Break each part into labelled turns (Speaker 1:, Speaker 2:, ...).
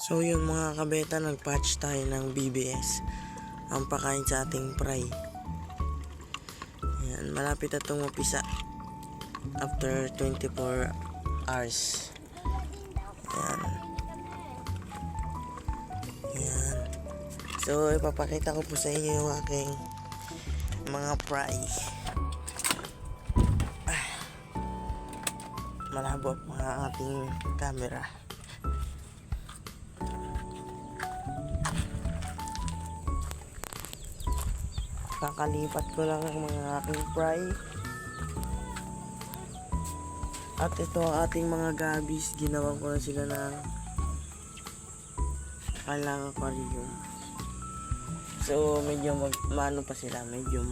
Speaker 1: So yun mga kabeta, nag-patch tayo ng BBS, ang pakain sa ating fry. Ayan, malapit na itong mapisa after 24 hours. Ayan. Ayan. So ipapakita ko po sa inyo yung aking mga fry. Malabo pa ang ating camera. Kakalipat ko lang ang mga aking fry. At ito ang ating mga gabis. Ginawan ko na sila ng kalang aquarium. So medyo maano pa sila, medyo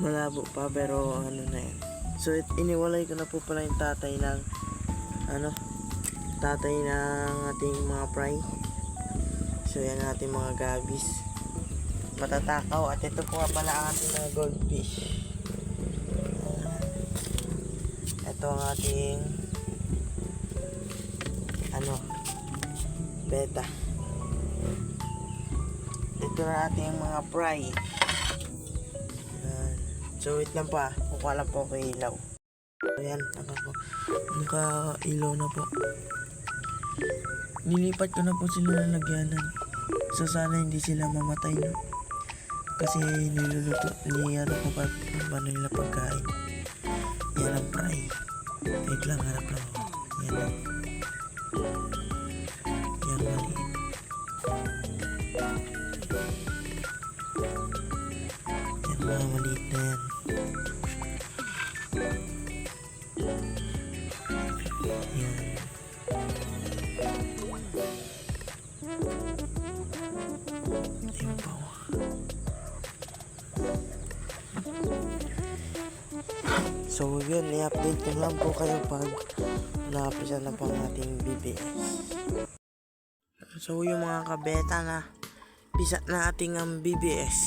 Speaker 1: malabo pa, pero ano na yan. So iniwalay ko na po pala yung tatay ng ating mga fry. So yan ang ating mga gabis, matatakaw. At ito po nga pala ang ating mga goldfish. Ito ang ating beta. Ito na ating mga fry. So wait lang pa, kukuha lang po ko ilaw. Ayan, naka-ilaw na po. Nilipat ko na po sila ng lagyanan. So sana hindi sila mamatay, no? Kasi niliyaro ko pa paano nila pagkain. Yan ang fry. Wait lang, harap lang. Yan lang. Yan mali. Yan mga maliit na yan. Yan. Ayun pa. So yun, i-update ko lang po kayo pag napisa na po ang ating BBS. So yung mga kabeta na pisa na ating ang BBS.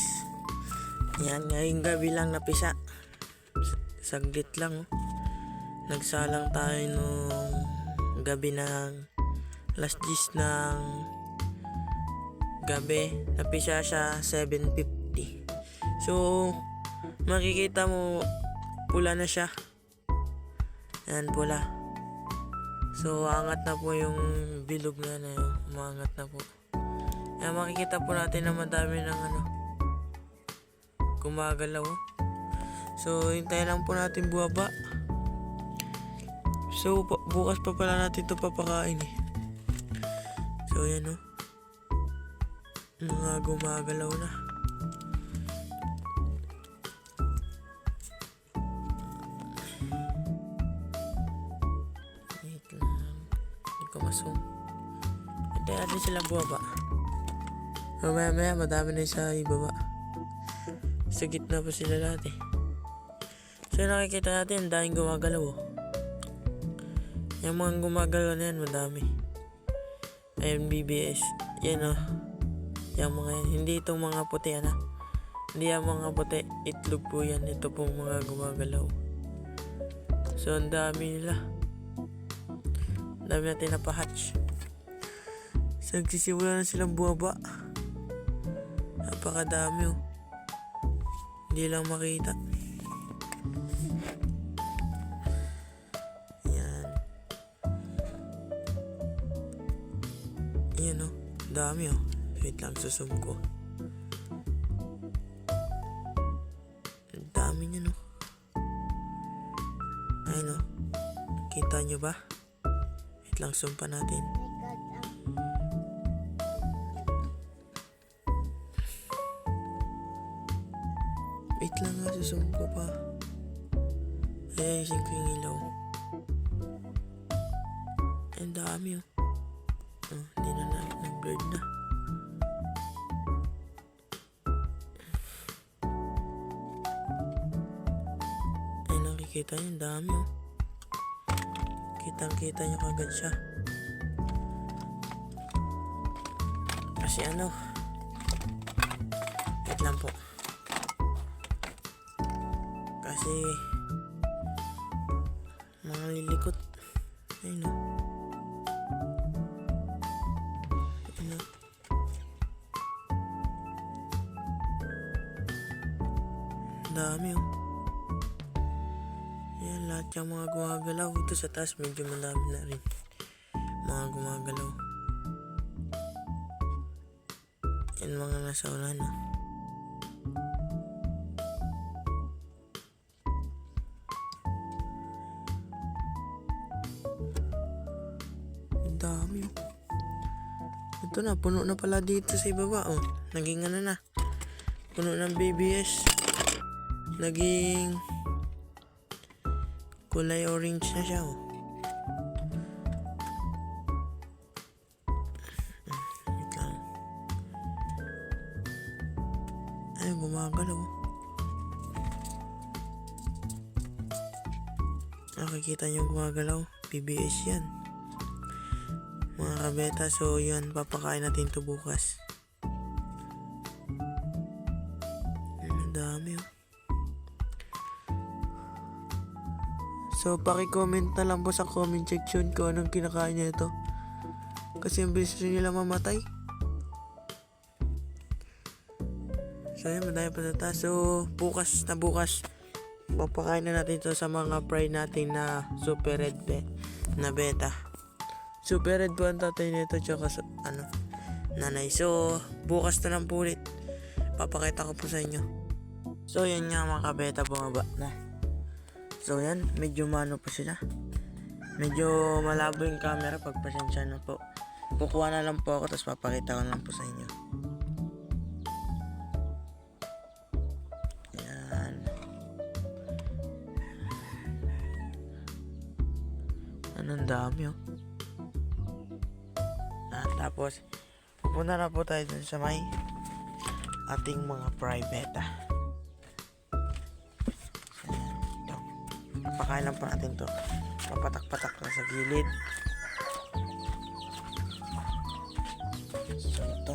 Speaker 1: Yan, ngayong gabi lang napisa. Saglit lang, oh. Nagsalang tayo nung gabi ng last 10 ng gabi. Napisa siya 7:50. So makikita mo pula na siya. Yan, pula. So angat na po yung bilog na yan, umangat na po. Yan, makikita po natin na madami ng gumagalaw. So hintayin lang po natin buwaba. So bukas pa pala natin ito papakain eh. So yan, mga gumagalaw na. Wait lang, hindi ko masum. Hintayin natin sila buwaba. Mamaya madami na sa ibaba. Sa gitna pa sila lahat eh. So nakikita natin, daming gumagalaw, oh. Yung mga gumagalaw na yan, madami. Ayun, BBS. Yan, oh. Yung mga yan. Hindi itong mga puti, Hindi yung mga puti. Itlog po yan. Ito pong mga gumagalaw. So ang dami nila. Ang dami natin napahatch. So nagsisimula na silang buwaba. Napakadami, oh. Hindi lang makita. Yan, oh. Dami, oh. Wait lang, susum ko. Ang dami niya, no. Ayun, oh. Kita nyo ba? Wait lang, zoom pa natin. Wait lang nga, susum ko pa. Ay, ayusin ko yung ilaw. Ang dami, oh. Hindi na nag-blurred na. Ay, nakikita niyo, dami, oh. Kitang-kita niyo kagad siya. Kasi wait lang po. Kasi mga lilikot. Ayun, oh. dami oh. Yan, lahat yung mga gumagalaw. Ito sa taas, medyo madami na rin. Mga gumagalaw. Yan mga nasa ulan oh. Ang dami oh. Ito na, puno na pala dito sa ibaba oh. Naging ano na. Puno ng BBS. Naging kulay orange na siya oh. Wait lang. Ay, gumagalaw. Nakikita niyo gumagalaw. BBS yan. Mga kabeta, so yun, papakain natin ito bukas. Ang dami oh. So, paki-comment na lang po sa comment section kung anong kinakain niya ito. Kasi ang bilis nila mamatay. So, yun, madami pa sa taas. So, bukas, papakain na natin ito sa mga fry natin na super red na beta. Super red po ang tatay nito, tsaka nanay. So, bukas na lang po ulit. Papakita ko po sa inyo. So, yan nga mga kabeta, bumaba na. So yan, medyo mano po sila. Medyo malabo yung camera, pagpasensya na po. Kukuha na lang po ako, tapos papakita ko lang po sa inyo. Yan. Anong dami oh. Tapos, pupunta na po tayo dun sa may ating mga private. Pakain lang po natin to. Papatak-patak na sa gilid. So ito,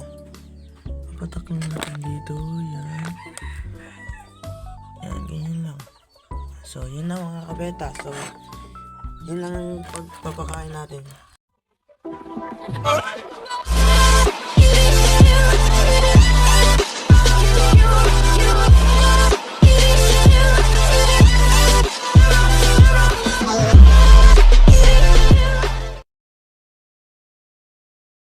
Speaker 1: papatak lang natin dito. Yan. Yan, ganyan lang. So yun na mga kabeta. So yun lang ang pagpapakain natin.